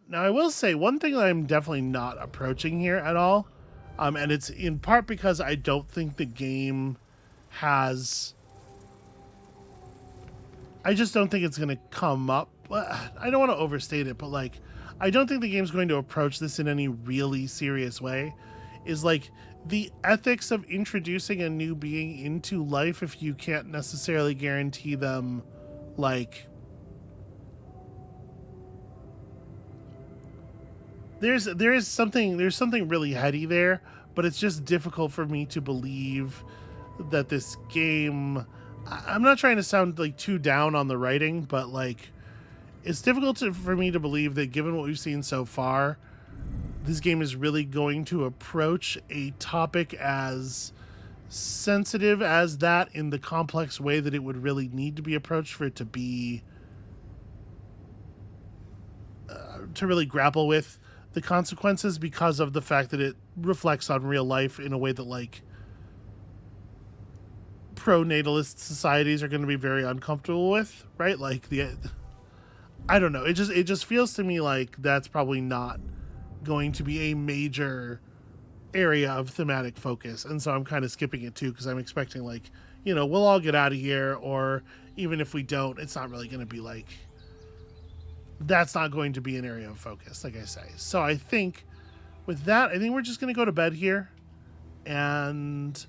Now, I will say one thing that I'm definitely not approaching here at all, and it's in part because I don't think the game has... I just don't think it's going to come up. I don't want to overstate it, but, like, I don't think the game's going to approach this in any really serious way. Is, like, the ethics of introducing a new being into life if you can't necessarily guarantee them, like... There's something really heady there, but it's just difficult for me to believe that this game... I'm not trying to sound like too down on the writing, but like it's difficult for me to believe that given what we've seen so far, this game is really going to approach a topic as sensitive as that in the complex way that it would really need to be approached for it to be to really grapple with the consequences, because of the fact that it reflects on real life in a way that, like, pro-natalist societies are going to be very uncomfortable with, right? Like, I don't know. It just feels to me like that's probably not going to be a major area of thematic focus. And so I'm kind of skipping it too, because I'm expecting, like, we'll all get out of here, or even if we don't, it's not really going to be like... That's not going to be an area of focus, like I say. So I think with that, I think we're just going to go to bed here, and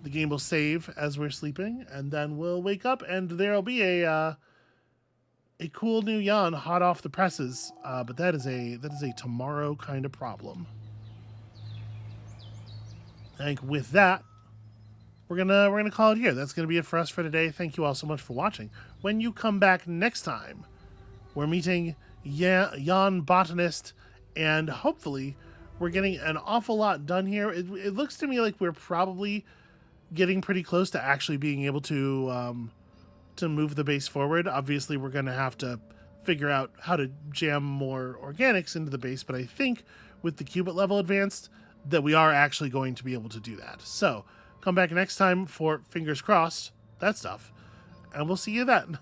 the game will save as we're sleeping, and then we'll wake up, and there'll be a cool new Jan hot off the presses. But that is a tomorrow kind of problem. I think with that, we're gonna call it here. That's gonna be it for us for today. Thank you all so much for watching. When you come back next time, we're meeting Jan Botanist, and hopefully we're getting an awful lot done here. It looks to me like we're probably getting pretty close to actually being able to move the base forward. Obviously, we're going to have to figure out how to jam more organics into the base, but I think with the qubit level advanced that we are actually going to be able to do that. So come back next time for, fingers crossed, that stuff, and we'll see you then.